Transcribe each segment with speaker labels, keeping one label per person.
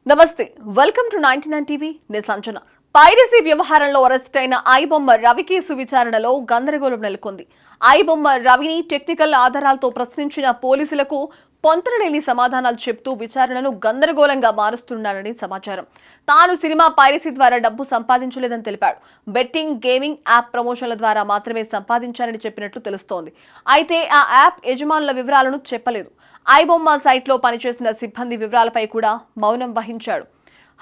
Speaker 1: నమస్తే welcome to 99 TV నేను Sanjana piracy వ్యవహారంలో అరెస్ట్ అయిన ఐబొమ్మ రవి కేసు విచారణలో గందరగోళం నెలకొంది. ఐబొమ్మ రవిని టెక్నికల్ ఆధారాలతో ప్రశ్నించిన పోలీసులకు పొంతనలేని సమాధానాలు చెప్తూ విచారణను గందరగోళంగా మారుస్తున్నారని సమాచారం. తాను సినిమా పైరసీ ద్వారా డబ్బు సంపాదించలేదని తెలిపాడు. బెట్టింగ్, గేమింగ్ యాప్ ప్రమోషన్ల ద్వారా మాత్రమే సంపాదించారని చెప్పినట్లు తెలుస్తోంది. అయితే ఆ యాప్ యజమానుల వివరాలను చెప్పలేదు. ఐబొమ్మ సైట్లో పనిచేసిన సిబ్బంది వివరాలపై కూడా మౌనం వహించాడు.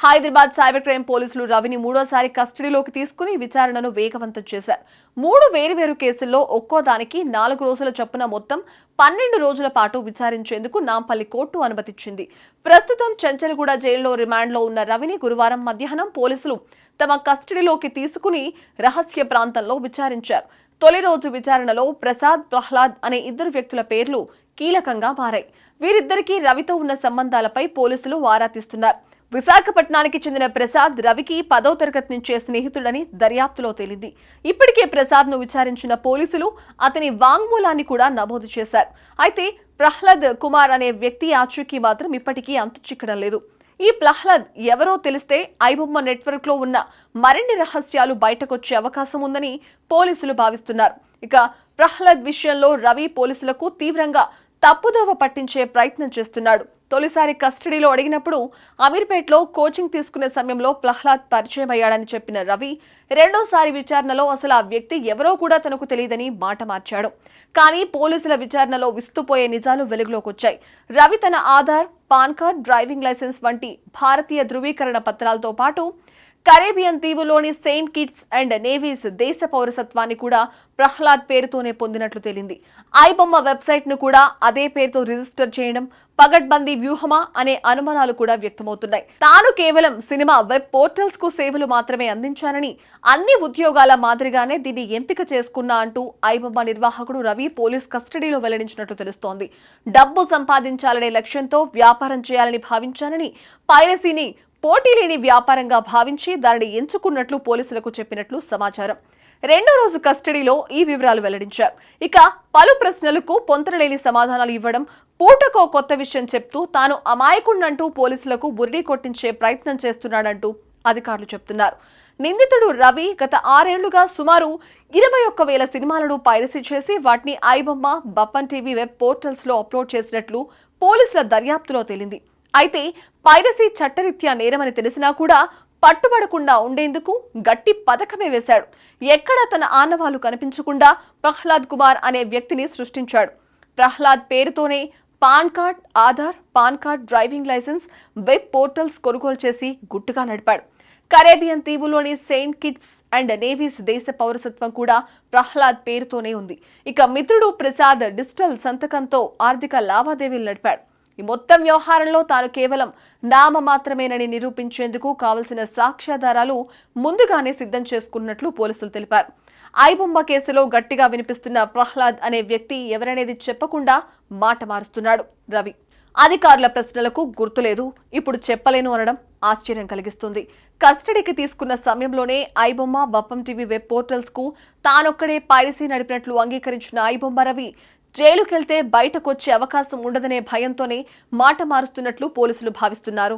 Speaker 1: హైదరాబాద్ సైబర్ క్రైమ్ పోలీసులు రవిని మూడోసారి కస్టడీలోకి తీసుకుని విచారణను వేగవంతం చేశారు. 3 వేర్వేరు కేసుల్లో ఒక్కో దానికి 4 రోజుల చొప్పున మొత్తం 12 రోజుల పాటు విచారించేందుకు నాంపల్లి కోర్టు అనుమతిచ్చింది. ప్రస్తుతం చెంచల్గూడ జైల్లో రిమాండ్లో ఉన్న రవిని గురువారం మధ్యాహ్నం పోలీసులు తమ కస్టడీలోకి తీసుకుని రహస్య ప్రాంతంలో విచారించారు. తొలి రోజు విచారణలో ప్రసాద్, ప్రహ్లాద్ అనే 2 వ్యక్తుల పేర్లు కీలకంగా మారాయి. వీరిద్దరికీ రవితో ఉన్న సంబంధాలపై పోలీసులు ఆరా తీస్తున్నారు. విశాఖపట్నానికి చెందిన ప్రసాద్ రవికి 10వ తరగతి నుంచే స్నేహితుడని దర్యాప్తులో తేలింది. ఇప్పటికే ప్రసాద్ ను విచారించిన పోలీసులు అతని వాంగ్మూలాన్ని కూడా నమోదు చేశారు. అయితే ప్రహ్లాద్ కుమార్ అనే వ్యక్తి ఆచూకీ మాత్రం ఇప్పటికీ అంతుచిక్కడం లేదు. ఈ ప్రహ్లాద్ ఎవరో తెలిస్తే ఐబొమ్మ నెట్వర్క్ లో ఉన్న మరిన్ని రహస్యాలు బయటకొచ్చే అవకాశం ఉందని పోలీసులు భావిస్తున్నారు. ఇక ప్రహ్లాద్ విషయంలో రవి పోలీసులకు తీవ్రంగా తప్పుదోవ పట్టించే ప్రయత్నం చేస్తున్నాడు. తొలిసారి కస్టడీలో అడిగినప్పుడు అమీర్పేట్లో కోచింగ్ తీసుకునే సమయంలో ప్రహ్లాద్ పరిచయం అయ్యాడని చెప్పిన రవి రెండోసారి విచారణలో అసలు ఆ వ్యక్తి ఎవరో కూడా తనకు తెలియదని మాట మార్చాడు. కానీ పోలీసుల విచారణలో విస్తుపోయే నిజాలు వెలుగులోకొచ్చాయి. రవి తన Aadhaar, PAN card, driving licence వంటి భారతీయ ధృవీకరణ పత్రాలతో పాటు కరేబియన్ దీవులోని సెయింట్ కిట్స్ అండ్ నేవీస్ దేశ పౌరసత్వాన్ని కూడా ప్రహ్లాద్ పేరుతోనే పొందినట్లు తేలింది. ఐబొమ్మ వెబ్సైట్ ను కూడా అదే పేరుతో రిజిస్టర్ చేయడం పగడ్బందీ వ్యూహమా అనే అనుమానాలు కూడా వ్యక్తమవుతున్నాయి. తాను కేవలం సినిమా వెబ్ పోర్టల్స్ కు సేవలు మాత్రమే అందించానని, అన్ని ఉద్యోగాల మాదిరిగానే దీన్ని ఎంపిక చేసుకున్నా అంటూ ఐబొమ్మ నిర్వాహకుడు రవి పోలీస్ కస్టడీలో వెల్లడించినట్లు తెలుస్తోంది. డబ్బు సంపాదించాలనే లక్ష్యంతో వ్యాపారం చేయాలని భావించానని, పైరసీని పోటీ లేని వ్యాపారంగా భావించి దానిని ఎంచుకున్నట్లు పోలీసులకు చెప్పినట్లు సమాచారం. రెండో రోజు కస్టడీలో ఈ వివరాలు వెల్లడించారు. ఇక పలు ప్రశ్నలకు పొంతనలేని సమాధానాలు ఇవ్వడం, పూటకో కొత్త విషయం చెప్తూ తాను అమాయకుడినంటూ పోలీసులకు బురిడి కొట్టించే ప్రయత్నం చేస్తున్నాడంటూ అధికారులు చెప్తున్నారు. నిందితుడు రవి గత 6 ఏళ్లుగా సుమారు 21,000 సినిమాలను పైరసీ చేసి వాటిని ఐబొమ్మ, బప్పన్ టీవీ వెబ్ పోర్టల్స్ లో అప్లోడ్ చేసినట్లు పోలీసుల దర్యాప్తులో తేలింది. అయితే పైరసీ చట్టరీత్యా నేరమని తెలిసినా కూడా పట్టుబడకుండా ఉండేందుకు గట్టి పథకమే వేశాడు. ఎక్కడా తన ఆనవాళ్లు కనిపించకుండా ప్రహ్లాద్ కుమార్ అనే వ్యక్తిని సృష్టించాడు. ప్రహ్లాద్ పేరుతోనే PAN card, Aadhaar, PAN card, driving licence, web portals కొనుగోలు చేసి గుట్టుగా నడిపాడు. కరేబియన్ దీవులోని సెయింట్ కిట్స్ అండ్ నేవీస్ దేశ పౌరసత్వం కూడా ప్రహ్లాద్ పేరుతోనే ఉంది. ఇక మిత్రుడు ప్రసాద్ డిజిటల్ సంతకంతో ఆర్థిక లావాదేవీలు నడిపాడు. ఈ మొత్తం వ్యవహారంలో తాను కేవలం నామ మాత్రమేనని నిరూపించేందుకు కావలసిన సాక్ష్యాధారాలు ముందుగానే సిద్ధం చేసుకున్నట్లు పోలీసులు తెలిపారు. ఐబొమ్మ కేసులో గట్టిగా వినిపిస్తున్న ప్రహ్లాద్ అనే వ్యక్తి ఎవరనేది చెప్పకుండా మాట మారుస్తున్నాడు రవి. అధికారుల ప్రశ్నలకు గుర్తులేదు, ఇప్పుడు చెప్పలేను అనడం ఆశ్చర్యం కలిగిస్తుంది. కస్టడీకి తీసుకున్న సమయంలోనే iBomma, Bappam TV web portals కు తానొక్కడే పైరసీ నడిపినట్లు అంగీకరించిన ఐబొమ్మ రవి జైలుకెళ్తే బయటకొచ్చే అవకాశం ఉండదనే భయంతోనే మాట మారుస్తున్నట్లు పోలీసులు భావిస్తున్నారు.